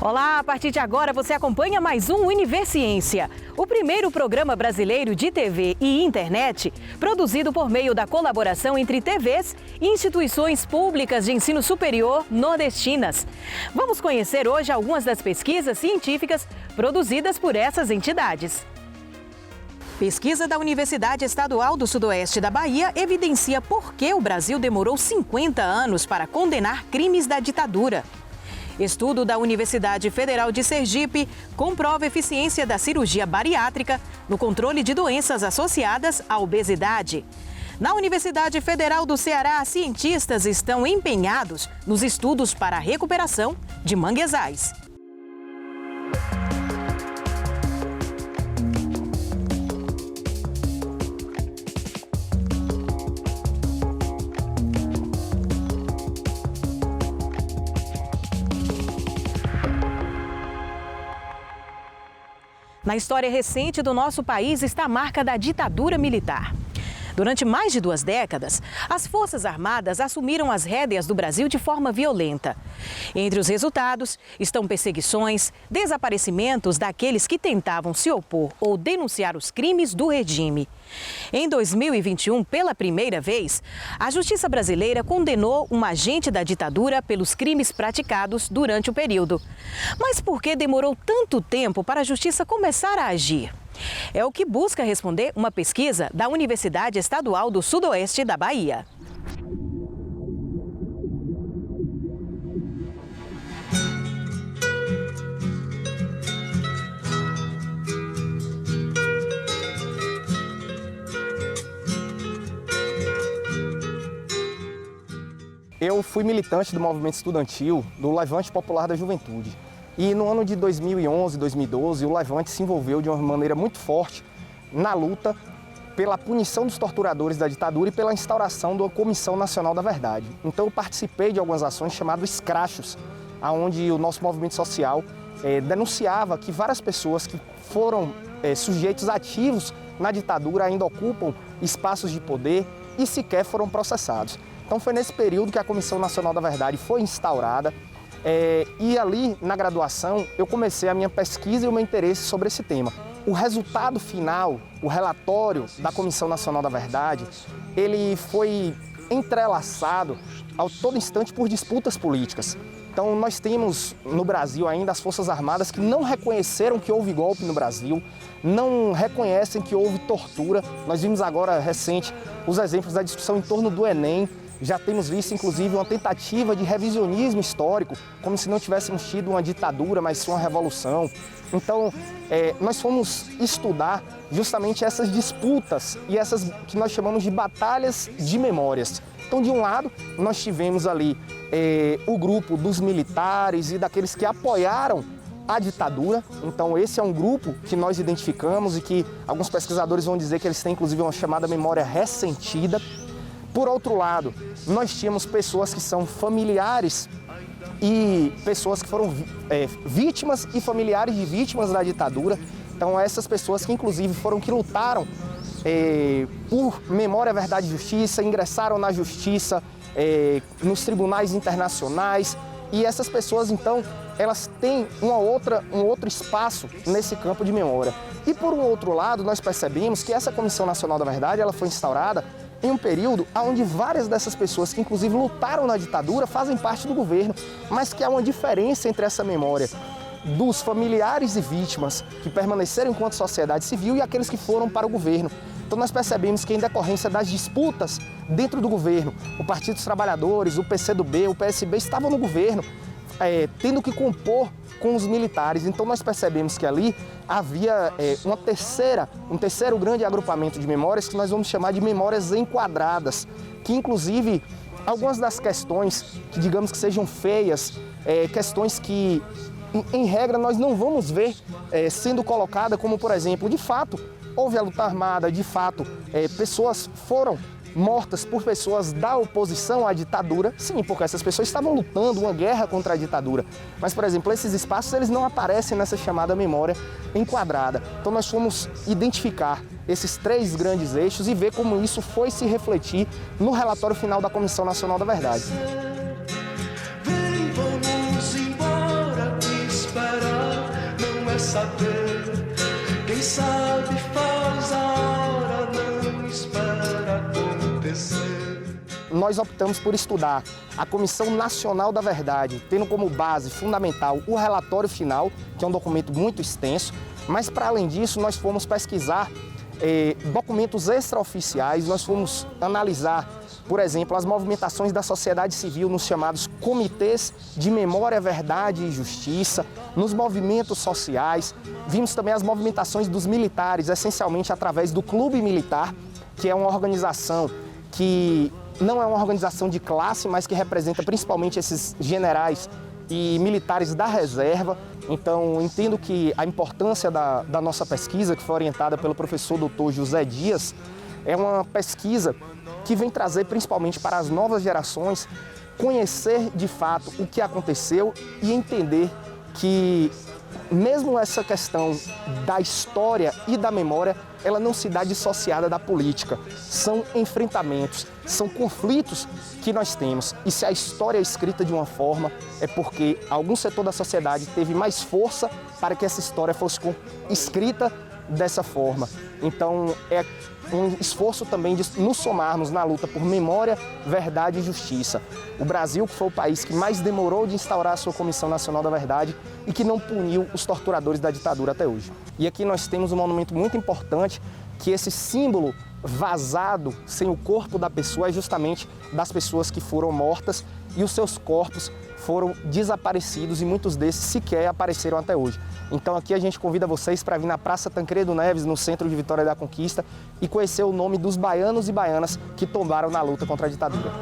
Olá, a partir de agora você acompanha mais um Universiência, o primeiro programa brasileiro de TV e internet produzido por meio da colaboração entre TVs e instituições públicas de ensino superior nordestinas. Vamos conhecer hoje algumas das pesquisas científicas produzidas por essas entidades. Pesquisa da Universidade Estadual do Sudoeste da Bahia evidencia por que o Brasil demorou 50 anos para condenar crimes da ditadura. Estudo da Universidade Federal de Sergipe comprova a eficiência da cirurgia bariátrica no controle de doenças associadas à obesidade. Na Universidade Federal do Ceará, cientistas estão empenhados nos estudos para a recuperação de manguezais. Na história recente do nosso país está a marca da ditadura militar. Durante mais de 2 décadas, as Forças Armadas assumiram as rédeas do Brasil de forma violenta. Entre os resultados estão perseguições, desaparecimentos daqueles que tentavam se opor ou denunciar os crimes do regime. Em 2021, pela primeira vez, a Justiça brasileira condenou um agente da ditadura pelos crimes praticados durante o período. Mas por que demorou tanto tempo para a Justiça começar a agir? É o que busca responder uma pesquisa da Universidade Estadual do Sudoeste da Bahia. Eu fui militante do movimento estudantil do Levante Popular da Juventude. E no ano de 2011, 2012, o Levante se envolveu de uma maneira muito forte na luta pela punição dos torturadores da ditadura e pela instauração da Comissão Nacional da Verdade. Então eu participei de algumas ações chamadas escrachos, onde o nosso movimento social denunciava que várias pessoas que foram sujeitos ativos na ditadura ainda ocupam espaços de poder e sequer foram processados. Então foi nesse período que a Comissão Nacional da Verdade foi instaurada. E ali, na graduação, eu comecei a minha pesquisa e o meu interesse sobre esse tema. O resultado final, o relatório da Comissão Nacional da Verdade, ele foi entrelaçado a todo instante por disputas políticas. Então nós temos no Brasil ainda as Forças Armadas que não reconheceram que houve golpe no Brasil, não reconhecem que houve tortura. Nós vimos agora, recente, os exemplos da discussão em torno do Enem. Já temos visto, inclusive, uma tentativa de revisionismo histórico, como se não tivéssemos tido uma ditadura, mas sim uma revolução. Então, nós fomos estudar justamente essas disputas e essas que nós chamamos de batalhas de memórias. Então, de um lado, nós tivemos ali o grupo dos militares e daqueles que apoiaram a ditadura. Então, esse é um grupo que nós identificamos e que alguns pesquisadores vão dizer que eles têm, inclusive, uma chamada memória ressentida. Por outro lado, nós tínhamos pessoas que são familiares e pessoas que foram vítimas e familiares de vítimas da ditadura. Então, essas pessoas que, inclusive, que lutaram por memória, verdade e justiça, ingressaram na justiça, nos tribunais internacionais. E essas pessoas, então, elas têm um outro espaço nesse campo de memória. E, por um outro lado, nós percebemos que essa Comissão Nacional da Verdade ela foi instaurada em um período onde várias dessas pessoas que inclusive lutaram na ditadura fazem parte do governo, mas que há uma diferença entre essa memória dos familiares e vítimas que permaneceram enquanto sociedade civil e aqueles que foram para o governo. Então nós percebemos que em decorrência das disputas dentro do governo, o Partido dos Trabalhadores, o PCdoB, o PSB estavam no governo, tendo que compor com os militares. Então nós percebemos que ali havia um terceiro grande agrupamento de memórias que nós vamos chamar de memórias enquadradas, que inclusive algumas das questões que digamos que sejam feias, questões que em regra nós não vamos ver sendo colocada, como por exemplo, de fato houve a luta armada, de fato pessoas foram mortas por pessoas da oposição à ditadura, sim, porque essas pessoas estavam lutando uma guerra contra a ditadura. Mas, por exemplo, esses espaços eles não aparecem nessa chamada memória enquadrada. Então nós fomos identificar esses 3 grandes eixos e ver como isso foi se refletir no relatório final da Comissão Nacional da Verdade. Vem, vamos embora, saber. Quem sabe faz a hora, não espera acontecer. Nós optamos por estudar a Comissão Nacional da Verdade, tendo como base fundamental o relatório final, que é um documento muito extenso, mas para além disso nós fomos pesquisar documentos extraoficiais, nós fomos analisar, por exemplo, as movimentações da sociedade civil nos chamados comitês de memória, verdade e justiça, nos movimentos sociais, vimos também as movimentações dos militares, essencialmente através do Clube Militar, que é uma organização que não é uma organização de classe, mas que representa principalmente esses generais e militares da reserva. Então, entendo que a importância da nossa pesquisa, que foi orientada pelo professor Dr. José Dias, é uma pesquisa que vem trazer principalmente para as novas gerações conhecer de fato o que aconteceu e entender que mesmo essa questão da história e da memória, ela não se dá dissociada da política. São enfrentamentos, são conflitos que nós temos. E se a história é escrita de uma forma, é porque algum setor da sociedade teve mais força para que essa história fosse escrita dessa forma. Então, é um esforço também de nos somarmos na luta por memória, verdade e justiça. O Brasil, que foi o país que mais demorou de instaurar a sua Comissão Nacional da Verdade e que não puniu os torturadores da ditadura até hoje. E aqui nós temos um monumento muito importante, que esse símbolo vazado, sem o corpo da pessoa, é justamente das pessoas que foram mortas e os seus corpos foram desaparecidos e muitos desses sequer apareceram até hoje. Então aqui a gente convida vocês para vir na Praça Tancredo Neves, no centro de Vitória da Conquista, e conhecer o nome dos baianos e baianas que tombaram na luta contra a ditadura.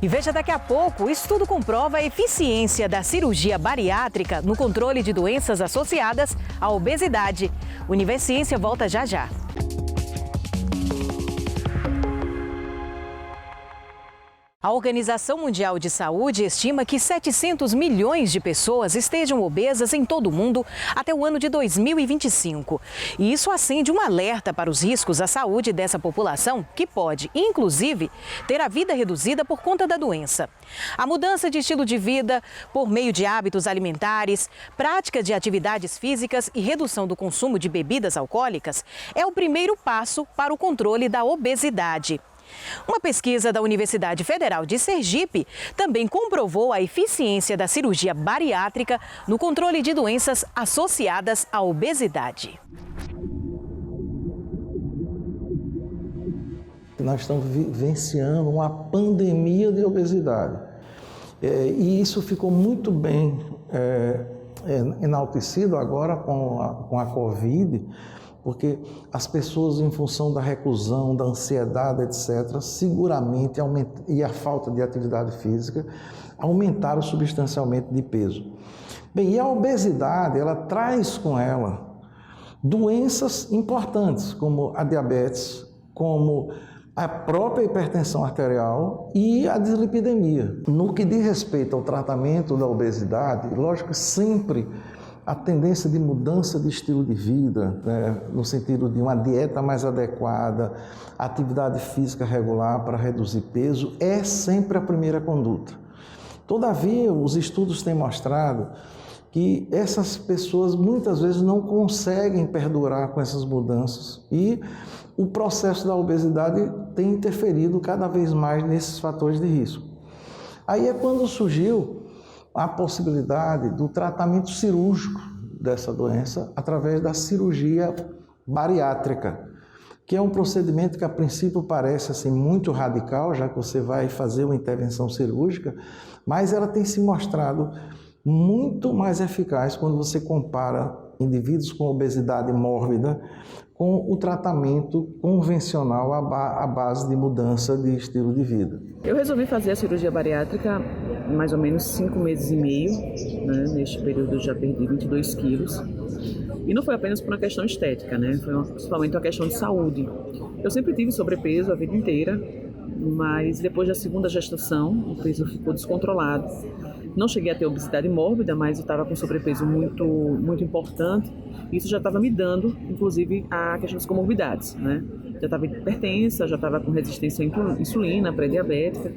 E veja daqui a pouco, o estudo comprova a eficiência da cirurgia bariátrica no controle de doenças associadas à obesidade. Univerciência volta já já. A Organização Mundial de Saúde estima que 700 milhões de pessoas estejam obesas em todo o mundo até o ano de 2025. E isso acende um alerta para os riscos à saúde dessa população, que pode, inclusive, ter a vida reduzida por conta da doença. A mudança de estilo de vida por meio de hábitos alimentares, prática de atividades físicas e redução do consumo de bebidas alcoólicas é o primeiro passo para o controle da obesidade. Uma pesquisa da Universidade Federal de Sergipe também comprovou a eficiência da cirurgia bariátrica no controle de doenças associadas à obesidade. Nós estamos vivenciando uma pandemia de obesidade. E isso ficou muito bem enaltecido agora com a Covid, porque as pessoas, em função da reclusão, da ansiedade, etc., seguramente, e a falta de atividade física, aumentaram substancialmente de peso. Bem, e a obesidade, ela traz com ela doenças importantes, como a diabetes, como a própria hipertensão arterial e a dislipidemia. No que diz respeito ao tratamento da obesidade, lógico que sempre a tendência de mudança de estilo de vida, né, no sentido de uma dieta mais adequada, atividade física regular para reduzir peso, é sempre a primeira conduta. Todavia, os estudos têm mostrado que essas pessoas muitas vezes não conseguem perdurar com essas mudanças e o processo da obesidade tem interferido cada vez mais nesses fatores de risco. Aí é quando surgiu a possibilidade do tratamento cirúrgico dessa doença através da cirurgia bariátrica, que é um procedimento que a princípio parece assim muito radical, já que você vai fazer uma intervenção cirúrgica, mas ela tem se mostrado muito mais eficaz quando você compara indivíduos com obesidade mórbida com o tratamento convencional à base de mudança de estilo de vida. Eu resolvi fazer a cirurgia bariátrica mais ou menos 5 meses e meio, né? Neste período eu já perdi 22 quilos. E não foi apenas por uma questão estética, né? Foi principalmente uma questão de saúde. Eu sempre tive sobrepeso a vida inteira, mas depois da segunda gestação o peso ficou descontrolado. Não cheguei a ter obesidade mórbida, mas eu estava com sobrepeso muito importante. Isso já estava me dando, inclusive, a questão das comorbidades, né? Já estava hipertensa, já estava com resistência à insulina, pré-diabética,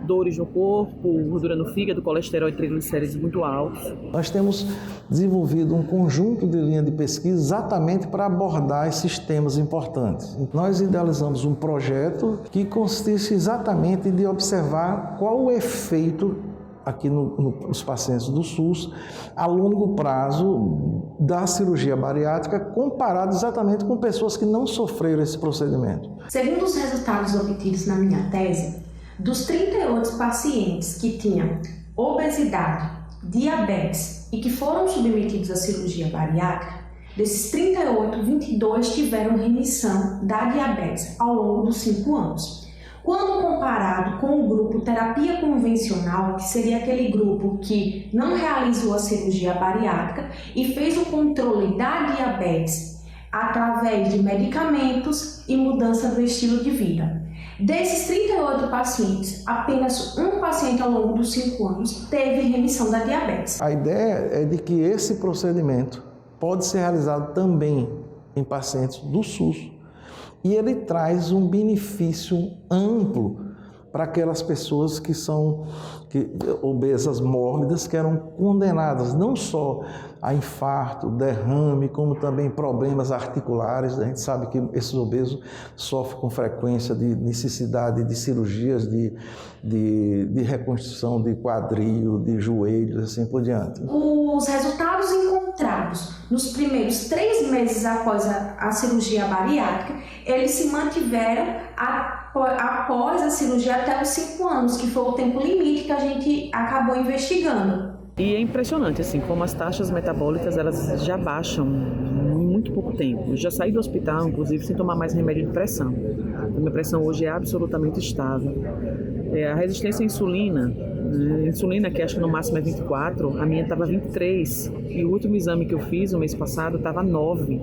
dores no corpo, gordura no fígado, colesterol e triglicérides muito altos. Nós temos desenvolvido um conjunto de linhas de pesquisa exatamente para abordar esses temas importantes. Nós idealizamos um projeto que consiste exatamente de observar qual o efeito aqui nos pacientes do SUS a longo prazo da cirurgia bariátrica comparado exatamente com pessoas que não sofreram esse procedimento. Segundo os resultados obtidos na minha tese, dos 38 pacientes que tinham obesidade, diabetes e que foram submetidos à cirurgia bariátrica, desses 38, 22 tiveram remissão da diabetes ao longo dos 5 anos. Quando comparado com o grupo terapia convencional, que seria aquele grupo que não realizou a cirurgia bariátrica e fez o controle da diabetes através de medicamentos e mudança do estilo de vida. Desses 38 pacientes, apenas um paciente ao longo dos 5 anos teve remissão da diabetes. A ideia é de que esse procedimento pode ser realizado também em pacientes do SUS e ele traz um benefício amplo para aquelas pessoas que são obesas mórbidas, que eram condenadas não só a infarto, derrame, como também problemas articulares. A gente sabe que esses obesos sofrem com frequência de necessidade de cirurgias de reconstrução de quadril, de joelhos, assim por diante. Os resultados encontrados nos primeiros 3 meses após a cirurgia bariátrica, eles se mantiveram após a cirurgia até os 5 anos, que foi o tempo limite que a gente acabou investigando. E é impressionante, assim, como as taxas metabólicas, elas já baixam em muito pouco tempo. Eu já saí do hospital, inclusive, sem tomar mais remédio de pressão. A minha pressão hoje é absolutamente estável. A resistência à insulina, que acho que no máximo é 24, a minha estava 23. E o último exame que eu fiz, o mês passado, estava 9.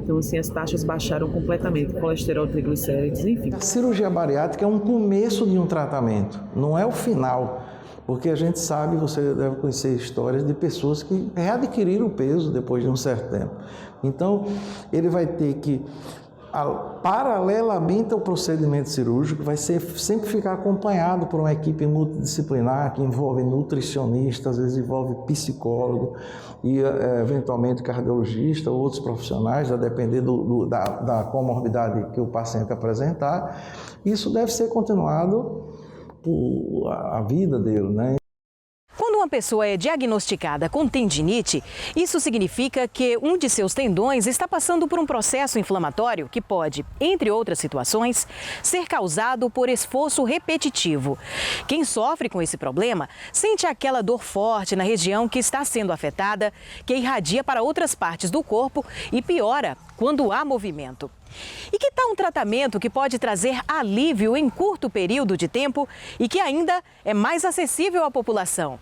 Então, assim, as taxas baixaram completamente, colesterol, triglicérides, enfim. A cirurgia bariátrica é um começo de um tratamento, não é o final. Porque a gente sabe, você deve conhecer histórias de pessoas que readquiriram o peso depois de um certo tempo. Então, ele vai ter que, paralelamente ao procedimento cirúrgico, vai sempre ficar acompanhado por uma equipe multidisciplinar que envolve nutricionista, às vezes envolve psicólogo e eventualmente cardiologista ou outros profissionais, a depender da comorbidade que o paciente apresentar. Isso deve ser continuado a vida dele, né? Quando uma pessoa é diagnosticada com tendinite, isso significa que um de seus tendões está passando por um processo inflamatório que pode, entre outras situações, ser causado por esforço repetitivo. Quem sofre com esse problema sente aquela dor forte na região que está sendo afetada, que irradia para outras partes do corpo e piora quando há movimento. E que tal um tratamento que pode trazer alívio em curto período de tempo e que ainda é mais acessível à população?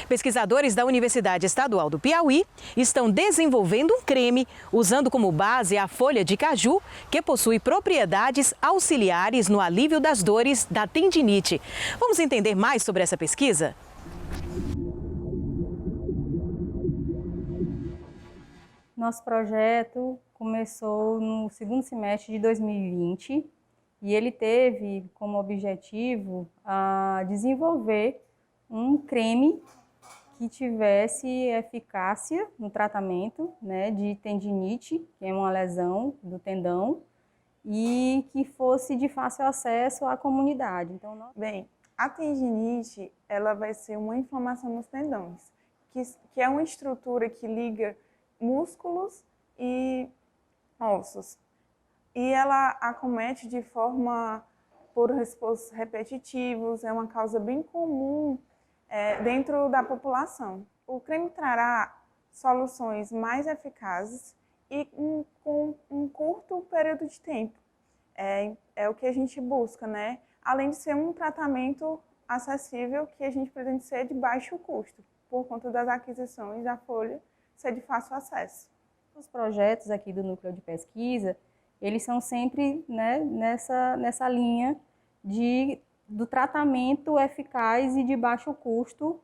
Pesquisadores da Universidade Estadual do Piauí estão desenvolvendo um creme usando como base a folha de caju, que possui propriedades auxiliares no alívio das dores da tendinite. Vamos entender mais sobre essa pesquisa? Nosso projeto começou no segundo semestre de 2020 e ele teve como objetivo desenvolver um creme que tivesse eficácia no tratamento, né, de tendinite, que é uma lesão do tendão, e que fosse de fácil acesso à comunidade. Então, Bem, a tendinite ela vai ser uma inflamação nos tendões, que é uma estrutura que liga músculos e ossos. E ela acomete de forma por esforços repetitivos, é uma causa bem comum dentro da população. O creme trará soluções mais eficazes e com um curto período de tempo. É o que a gente busca, né? Além de ser um tratamento acessível, que a gente pretende ser de baixo custo, por conta das aquisições da folha ser de fácil acesso. Os projetos aqui do Núcleo de Pesquisa, eles são sempre, né, nessa linha de do tratamento eficaz e de baixo custo,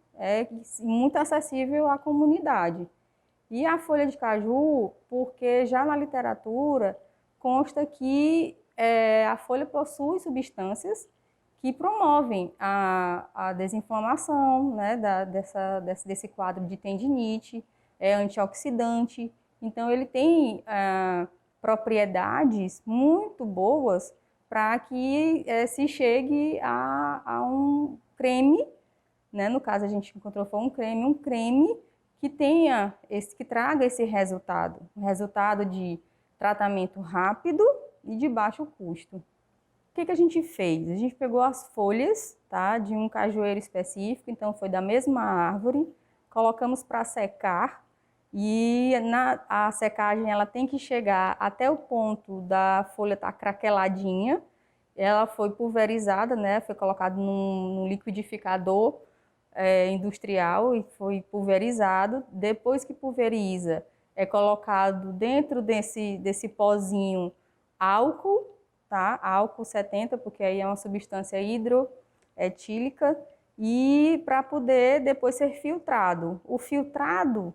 muito acessível à comunidade. E a folha de caju, porque já na literatura consta que a folha possui substâncias que promovem a desinflamação, né, desse quadro de tendinite, é antioxidante. Então, ele tem propriedades muito boas para que se chegue a um creme, né? No caso, a gente encontrou foi um creme que que traga esse resultado, um resultado de tratamento rápido e de baixo custo. O que a gente fez? A gente pegou as folhas, tá, de um cajueiro específico, então foi da mesma árvore, colocamos para secar e a secagem ela tem que chegar até o ponto da folha estar craqueladinha. Ela foi pulverizada, né, foi colocada num liquidificador industrial e foi pulverizado. Depois que pulveriza, é colocado dentro desse pozinho álcool, tá? Álcool 70, porque aí é uma substância hidroetílica, e para poder depois ser filtrado. O filtrado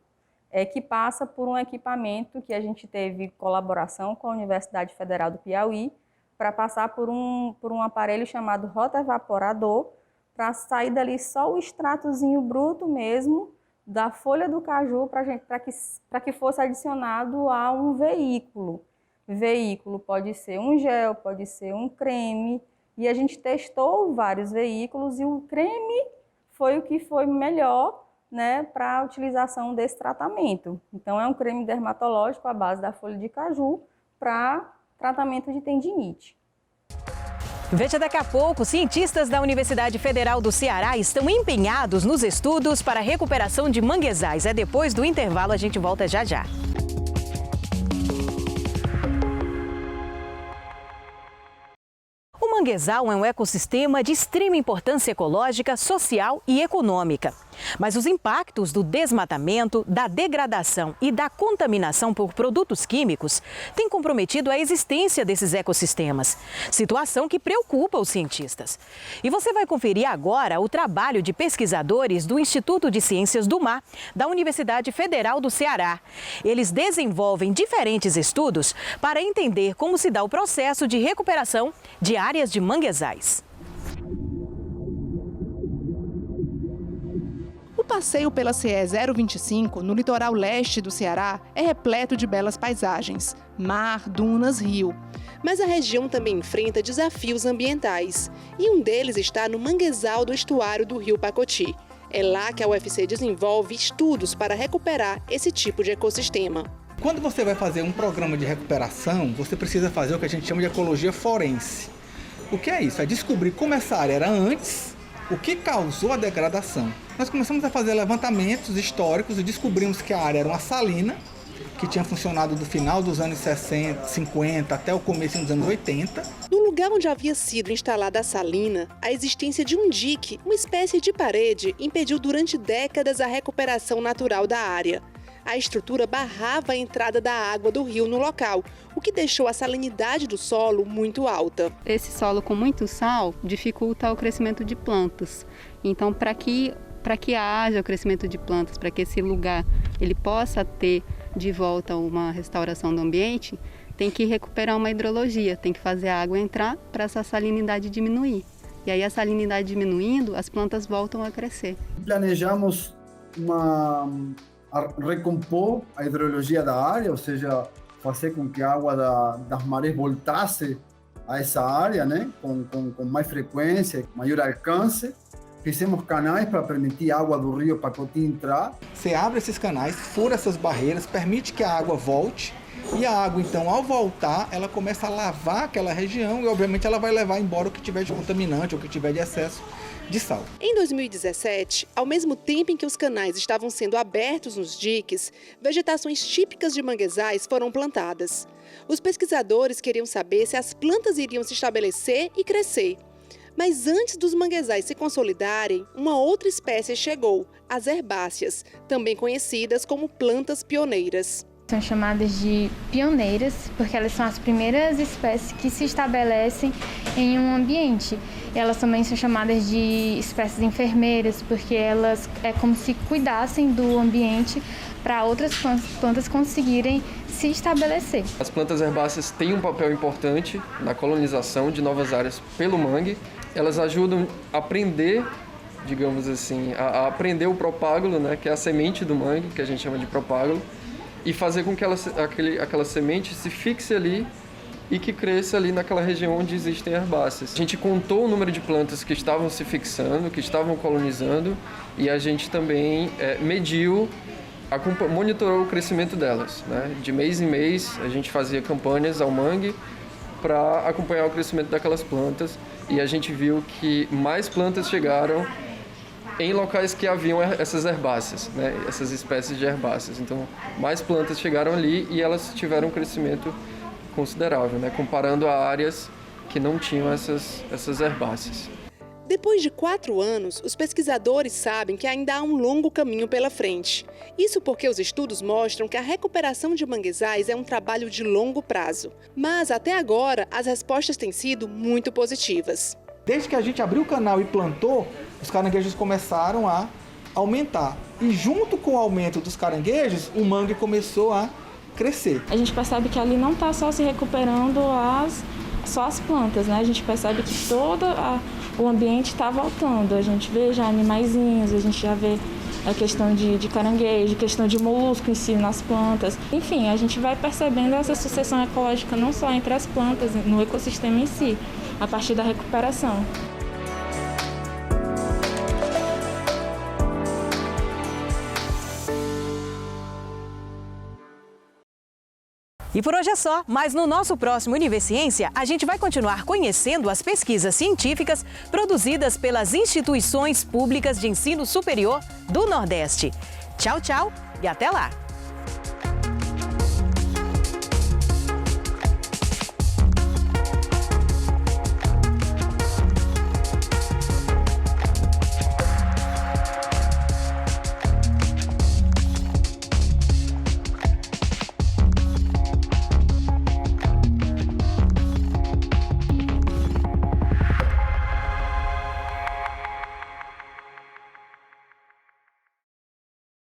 é que passa por um equipamento que a gente teve colaboração com a Universidade Federal do Piauí, para passar por um aparelho chamado rotaevaporador, para sair dali só o extratozinho bruto mesmo da folha do caju, para que fosse adicionado a um veículo. Veículo pode ser um gel, pode ser um creme, e a gente testou vários veículos e o creme foi o que foi melhor, né, para a utilização desse tratamento. Então é um creme dermatológico à base da folha de caju para tratamento de tendinite. Veja daqui a pouco, cientistas da Universidade Federal do Ceará estão empenhados nos estudos para a recuperação de manguezais. É depois do intervalo, a gente volta já já. O manguezal é um ecossistema de extrema importância ecológica, social e econômica. Mas os impactos do desmatamento, da degradação e da contaminação por produtos químicos têm comprometido a existência desses ecossistemas, situação que preocupa os cientistas. E você vai conferir agora o trabalho de pesquisadores do Instituto de Ciências do Mar, da Universidade Federal do Ceará. Eles desenvolvem diferentes estudos para entender como se dá o processo de recuperação de áreas de manguezais. O passeio pela CE 025, no litoral leste do Ceará, é repleto de belas paisagens, mar, dunas, rio. Mas a região também enfrenta desafios ambientais, e um deles está no manguezal do estuário do rio Pacoti. É lá que a UFC desenvolve estudos para recuperar esse tipo de ecossistema. Quando você vai fazer um programa de recuperação, você precisa fazer o que a gente chama de ecologia forense. O que é isso? É descobrir como essa área era antes, o que causou a degradação. Nós começamos a fazer levantamentos históricos e descobrimos que a área era uma salina, que tinha funcionado do final dos anos 60, 50 até o começo dos anos 80. No lugar onde havia sido instalada a salina, a existência de um dique, uma espécie de parede, impediu durante décadas a recuperação natural da área. A estrutura barrava a entrada da água do rio no local, o que deixou a salinidade do solo muito alta. Esse solo com muito sal dificulta o crescimento de plantas. Então, para que haja o crescimento de plantas, para que esse lugar ele possa ter de volta uma restauração do ambiente, tem que recuperar uma hidrologia, tem que fazer a água entrar para essa salinidade diminuir. E aí a salinidade diminuindo, as plantas voltam a crescer. Planejamos recompor a hidrologia da área, ou seja, fazer com que a água das marés voltasse a essa área, né, com mais frequência, maior alcance. Fizemos canais para permitir a água do rio Pacoti entrar. Você abre esses canais, fura essas barreiras, permite que a água volte, e a água, então, ao voltar, ela começa a lavar aquela região e, obviamente, ela vai levar embora o que tiver de contaminante ou o que tiver de excesso de sal. Em 2017, ao mesmo tempo em que os canais estavam sendo abertos nos diques, vegetações típicas de manguezais foram plantadas. Os pesquisadores queriam saber se as plantas iriam se estabelecer e crescer. Mas antes dos manguezais se consolidarem, uma outra espécie chegou, as herbáceas, também conhecidas como plantas pioneiras. São chamadas de pioneiras porque elas são as primeiras espécies que se estabelecem em um ambiente. Elas também são chamadas de espécies enfermeiras, porque elas é como se cuidassem do ambiente para outras plantas conseguirem se estabelecer. As plantas herbáceas têm um papel importante na colonização de novas áreas pelo mangue. Elas ajudam a aprender, digamos assim, a aprender o propágulo, né, que é a semente do mangue, que a gente chama de propágulo, e fazer com que aquela semente se fixe ali e que cresça ali naquela região onde existem herbáceas. A gente contou o número de plantas que estavam se fixando, que estavam colonizando, e a gente também mediu, monitorou o crescimento delas, né? De mês em mês a gente fazia campanhas ao mangue para acompanhar o crescimento daquelas plantas, e a gente viu que mais plantas chegaram em locais que haviam essas herbáceas, né? Essas espécies de herbáceas. Então, mais plantas chegaram ali e elas tiveram um crescimento considerável, né? Comparando a áreas que não tinham essas herbáceas. Depois de 4 anos, os pesquisadores sabem que ainda há um longo caminho pela frente. Isso porque os estudos mostram que a recuperação de manguezais é um trabalho de longo prazo. Mas, até agora, as respostas têm sido muito positivas. Desde que a gente abriu o canal e plantou, os caranguejos começaram a aumentar. E junto com o aumento dos caranguejos, o mangue começou a crescer. A gente percebe que ali não está só se recuperando só as plantas, né? A gente percebe que todo o ambiente está voltando. A gente vê já animaizinhos, a gente já vê a questão de caranguejo, questão de molusco em si nas plantas. Enfim, a gente vai percebendo essa sucessão ecológica não só entre as plantas, no ecossistema em si, a partir da recuperação. E por hoje é só, mas no nosso próximo Univerciência, a gente vai continuar conhecendo as pesquisas científicas produzidas pelas instituições públicas de ensino superior do Nordeste. Tchau, tchau e até lá!